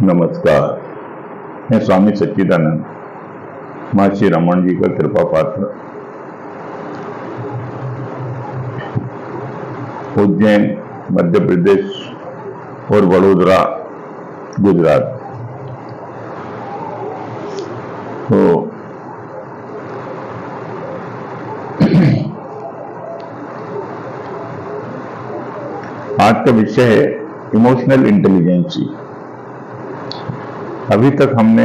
नमस्कार। मैं स्वामी सच्चिदानंद महर्षि रमन जी का कृपा पात्र उज्जैन मध्य प्रदेश और वडोदरा गुजरात। तो आज का विषय है इमोशनल इंटेलिजेंसी। अभी तक हमने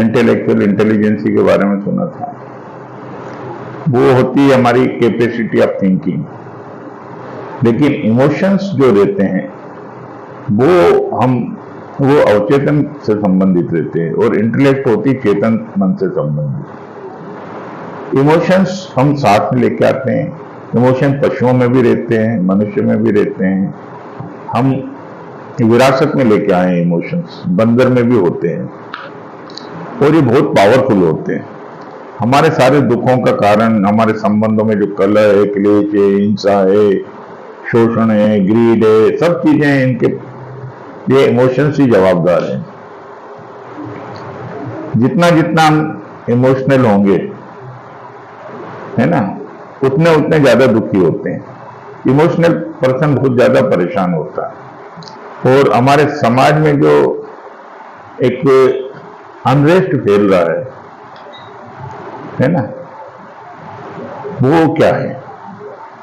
इंटेलेक्चुअल इंटेलिजेंसी के बारे में सुना था। वो होती है हमारी कैपेसिटी ऑफ थिंकिंग, लेकिन इमोशंस जो रहते हैं वो अवचेतन से संबंधित रहते हैं और इंटेलेक्ट होती चेतन मन से संबंधित। इमोशंस हम साथ में लेके आते हैं। इमोशन पशुओं में भी रहते हैं, मनुष्य में भी रहते हैं। हम विरासत में लेके आए हैं इमोशंस, बंदर में भी होते हैं और ये बहुत पावरफुल होते हैं। हमारे सारे दुखों का कारण हमारे संबंधों में जो कलह है, क्लेश है, हिंसा है, शोषण है, ग्रीड है, सब चीजें हैं, इनके ये इमोशंस ही जवाबदार हैं। जितना जितना हम इमोशनल होंगे, है ना, उतने उतने ज्यादा दुखी होते हैं। इमोशनल पर्सन बहुत ज्यादा परेशान होता है। और हमारे समाज में जो एक अनरेस्ट फैल रहा है ना, वो क्या है?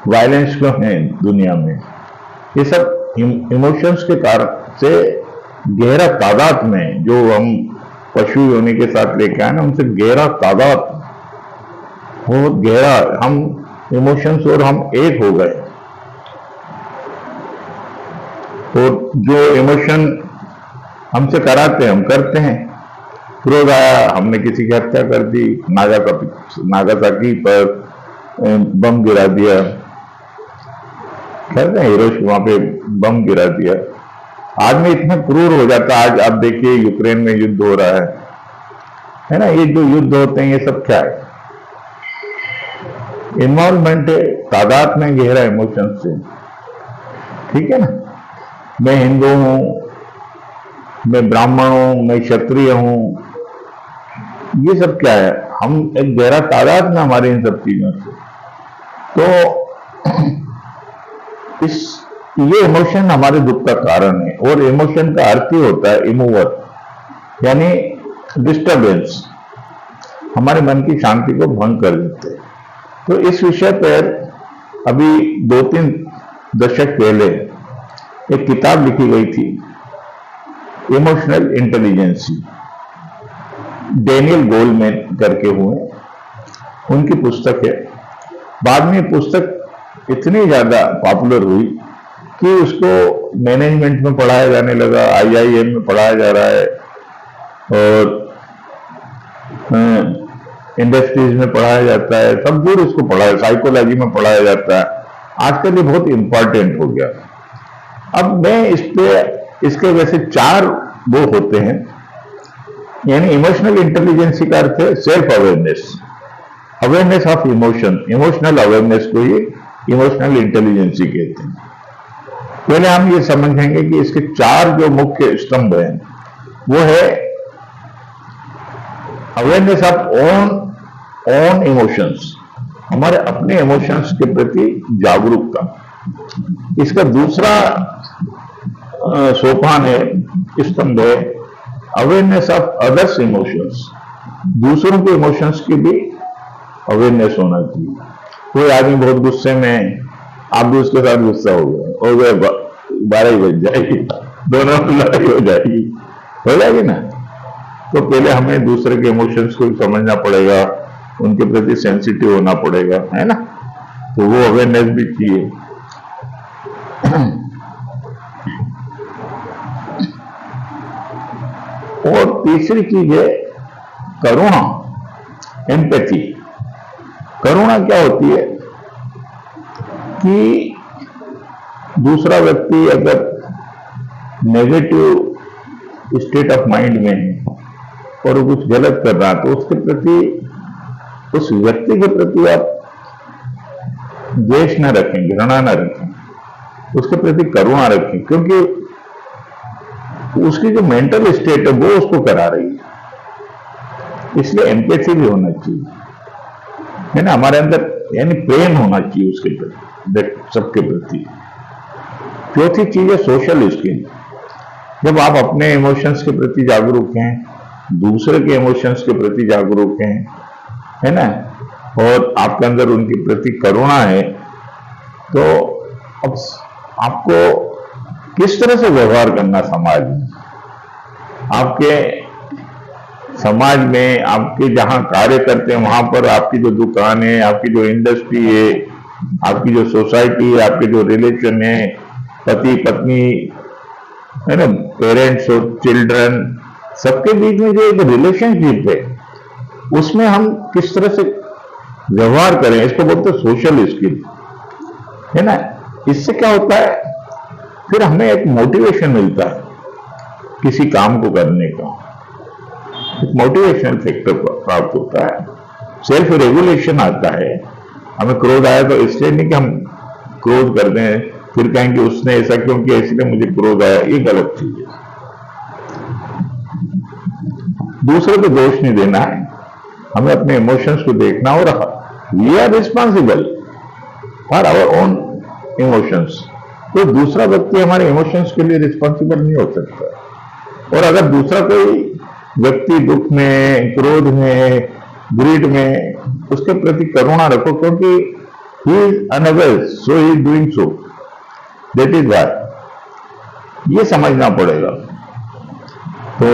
वायलेंस क्यों है दुनिया में? ये सब इमोशंस के कारण से गहरा तादाद में जो हम पशु योनि के साथ लेके आए ना, उनसे गहरा तादाद, बहुत गहरा हम इमोशंस और हम एक हो गए। और जो इमोशन हमसे कराते हैं हम करते हैं। क्रोध आया, हमने किसी की हत्या कर दी, नागासाकी पर बम गिरा दिया, कहते हैं हिरोशिमा पे बम गिरा दिया। आदमी इतना क्रूर हो जाता है। आज आप देखिए यूक्रेन में युद्ध हो रहा है ना। ये जो युद्ध होते हैं ये सब क्या है? इन्वॉल्वमेंट है, तादाद में गहरा इमोशन से। ठीक है ना। मैं हिंदू हूं, मैं ब्राह्मण हूं, मैं क्षत्रिय हूं, ये सब क्या है? हम एक गहरा तादाद में हमारे इन सब चीजों से। तो ये इमोशन हमारे दुख का कारण है। और इमोशन का अर्थ ही होता है इमूवर, यानी डिस्टर्बेंस, हमारे मन की शांति को भंग कर देते हैं। तो इस विषय पर अभी 2-3 दशक पहले एक किताब लिखी गई थी, इमोशनल इंटेलिजेंसी, डेनियल गोलमैन करके हुए, उनकी पुस्तक है। बाद में पुस्तक इतनी ज्यादा पॉपुलर हुई कि उसको मैनेजमेंट में पढ़ाया जाने लगा, IIM में पढ़ाया जा रहा है और इंडस्ट्रीज में पढ़ाया जाता है, सब दूर इसको पढ़ाया, साइकोलॉजी में पढ़ाया जाता है। आजकल ये बहुत इंपॉर्टेंट हो गया। अब मैं इसके वैसे 4 वो होते हैं, यानी इमोशनल इंटेलिजेंसी का अर्थ है self awareness, awareness of emotion, emotional awareness को ये इमोशनल इंटेलिजेंसी कहते हैं। पहले हम ये समझेंगे कि इसके 4 जो मुख्य स्तंभ हैं वो है अवेयरनेस ऑफ ओन इमोशंस, हमारे अपने इमोशंस के प्रति जागरूकता। इसका दूसरा सोपान है, स्तंभ है अवेयरनेस ऑफ अदर्स इमोशंस, दूसरों के इमोशंस की भी अवेयरनेस होना चाहिए। कोई आदमी बहुत गुस्से में, आप भी उसके साथ गुस्सा हो गए, 12 बज जाएगी, दोनों लड़ाई हो जाएगी ना। तो पहले हमें दूसरे के इमोशंस को समझना पड़ेगा, उनके प्रति सेंसिटिव होना पड़ेगा, है ना। तो वो अवेयरनेस भी चाहिए। और तीसरी चीज है करुणा, एम्पैथी। करुणा क्या होती है कि दूसरा व्यक्ति अगर नेगेटिव स्टेट ऑफ माइंड में है और वो कुछ गलत कर रहा है तो उसके प्रति, उस व्यक्ति के प्रति आप द्वेष न रखें, घृणा न रखें, उसके प्रति करुणा रखें। क्योंकि उसकी जो मेंटल स्टेट है वो उसको करा रही है। इसलिए एम्पैथी भी होना चाहिए, है ना, हमारे अंदर, यानी प्रेम होना चाहिए उसके प्रति, सबके प्रति। चौथी चीज है सोशल स्किल। जब आप अपने इमोशंस के प्रति जागरूक हैं, दूसरे के इमोशंस के प्रति जागरूक हैं, है ना, और आपके अंदर उनके प्रति करुणा है, तो अब आपको किस तरह से व्यवहार करना समाज में, आपके समाज में, आपके जहां कार्य करते हैं वहां पर, आपकी जो दुकान है, आपकी जो इंडस्ट्री है, आपकी जो सोसाइटी है, आपके जो रिलेशन है, पति पत्नी, है ना, पेरेंट्स और चिल्ड्रन, सबके बीच में जो एक रिलेशनशिप है, उसमें हम किस तरह से व्यवहार करें, इसको बोलते हैं सोशल स्किल, है ना। इससे क्या होता है, फिर हमें एक मोटिवेशन मिलता है किसी काम को करने का, एक मोटिवेशनल फैक्टर प्राप्त होता है, सेल्फ रेगुलेशन आता है। हमें क्रोध आया तो इसलिए नहीं कि हम क्रोध कर दें, फिर कहेंगे उसने ऐसा क्यों किया इसलिए मुझे क्रोध आया, ये गलत चीज है। दूसरे को दोष नहीं देना है, हमें अपने इमोशंस को देखना और we are responsible for our own emotions. तो दूसरा व्यक्ति हमारे इमोशंस के लिए रिस्पॉन्सिबल नहीं हो सकता। और अगर दूसरा कोई व्यक्ति दुख में, क्रोध में, ग्रीड में, उसके प्रति करुणा रखो, क्योंकि he is unaware so he is doing so, that is why, ये समझना पड़ेगा। तो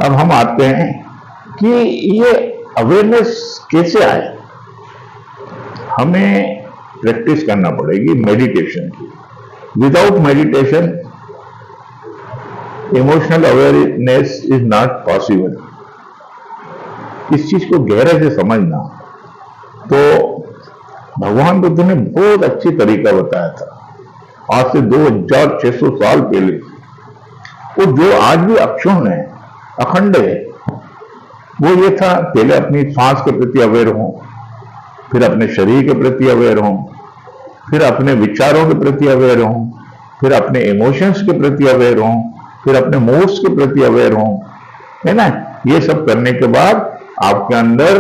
अब हम आते हैं कि ये अवेयरनेस कैसे आए। हमें प्रैक्टिस करना पड़ेगी मेडिटेशन की। Without meditation emotional awareness is not possible. इस चीज को गहरे से समझना, तो भगवान बुद्ध ने बहुत अच्छी तरीका बताया था आज से 2600 साल पहले। वो जो आज भी अक्षुण्ण है, अखंड है, वो ये था, पहले अपनी सांस के प्रति अवेयर हों, फिर अपने शरीर के प्रति अवेयर हों, फिर अपने विचारों के प्रति अवेयर हों, फिर अपने इमोशंस के प्रति अवेयर हों, फिर अपने मूड्स के प्रति अवेयर हों, है ना। ये सब करने के बाद आपके अंदर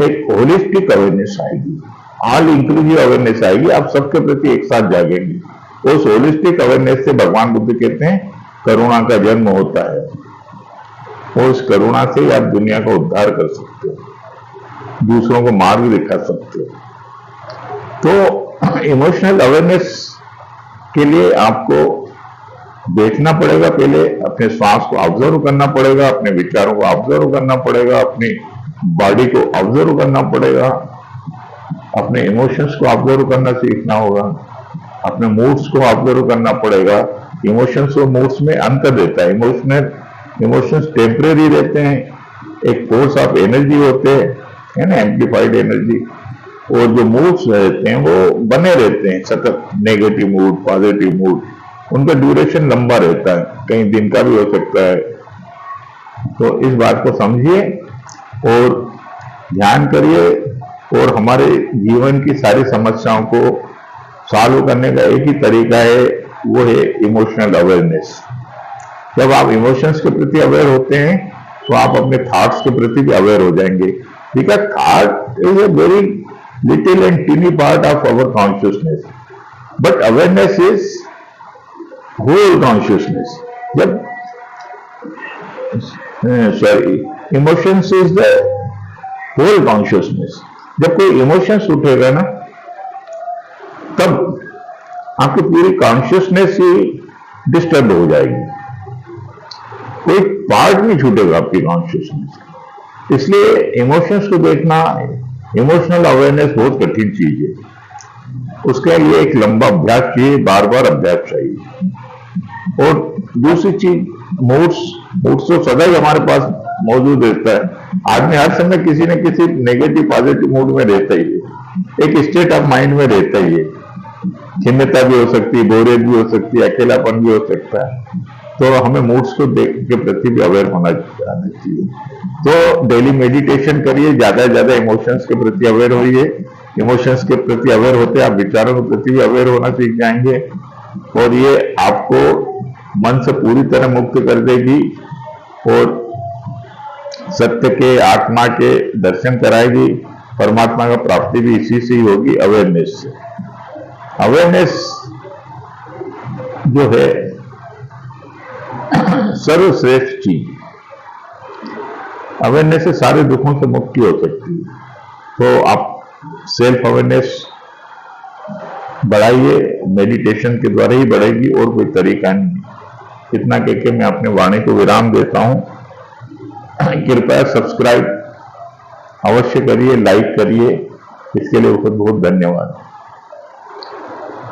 एक होलिस्टिक अवेयरनेस आएगी, ऑल इंक्लूसिव अवेयरनेस आएगी, आप सबके प्रति एक साथ जागेंगे। उस होलिस्टिक अवेयरनेस से भगवान बुद्ध कहते हैं करुणा का जन्म होता है, और उस करुणा से आप दुनिया का उद्धार कर सकते हो, दूसरों को मार्ग दिखा सकते हो। तो इमोशनल अवेयरनेस के लिए आपको देखना पड़ेगा, पहले अपने श्वास को ऑब्जर्व करना पड़ेगा, अपने विचारों को ऑब्जर्व करना पड़ेगा, अपनी बॉडी को ऑब्जर्व करना पड़ेगा, अपने इमोशंस को ऑब्जर्व करना सीखना होगा, अपने मूड्स को ऑब्जर्व करना पड़ेगा। इमोशंस और मूड्स में अंतर रहता है। इमोशंस टेम्परेरी रहते हैं, एक फोर्स ऑफ एनर्जी होते हैं, है ना, एम्प्लीफाइड एनर्जी। और जो मूड्स रहते हैं वो बने रहते हैं सतत, नेगेटिव मूड, पॉजिटिव मूड, उनका ड्यूरेशन लंबा रहता है, कई दिन का भी हो सकता है। तो इस बात को समझिए और ध्यान करिए, और हमारे जीवन की सारी समस्याओं को सॉल्व करने का एक ही तरीका है, वो है इमोशनल अवेयरनेस। जब आप इमोशंस के प्रति अवेयर होते हैं तो आप अपने थॉट्स के प्रति भी अवेयर हो जाएंगे, because thought is a very little and tiny part of our consciousness, but awareness is whole consciousness. जब emotions is the whole consciousness. जब कोई इमोशंस उठेगा ना, तब आपकी पूरी कॉन्शियसनेस ही डिस्टर्ब हो जाएगी, कोई पार्ट नहीं छूटेगा आपकी कॉन्शियसनेस। इसलिए इमोशंस को देखना, इमोशनल अवेयरनेस बहुत कठिन चीज है, उसका ये एक लंबा अभ्यास चाहिए, बार बार अभ्यास चाहिए। और दूसरी चीज मूड्स तो सदा ही हमारे पास मौजूद रहता है। आदमी हर समय किसी न किसी नेगेटिव पॉजिटिव मूड में रहता ही है, एक स्टेट ऑफ माइंड में रहता ही है। खिन्नता भी हो सकती है, बोरियत भी हो सकती है, अकेलापन भी हो सकता है। तो हमें मूड्स को देख के प्रति भी अवेयर होना चाहिए। तो डेली मेडिटेशन करिए, ज्यादा से ज्यादा इमोशंस के प्रति अवेयर होइए। इमोशंस के प्रति अवेयर होते आप विचारों के प्रति भी अवेयर होना सीख जाएंगे, और ये आपको मन से पूरी तरह मुक्त कर देगी और सत्य के, आत्मा के दर्शन कराएगी। परमात्मा का प्राप्ति भी इसी से ही होगी, अवेयरनेस से। अवेयरनेस जो है सर्वश्रेष्ठ चीज। अवेयरनेस से सारे दुखों से मुक्ति हो सकती है। तो आप सेल्फ अवेयरनेस बढ़ाइए, मेडिटेशन के द्वारा ही बढ़ेगी, और कोई तरीका नहीं। इतना कहकर मैं अपने वाणी को विराम देता हूं। कृपया सब्सक्राइब अवश्य करिए, लाइक करिए, इसके लिए बहुत बहुत धन्यवाद।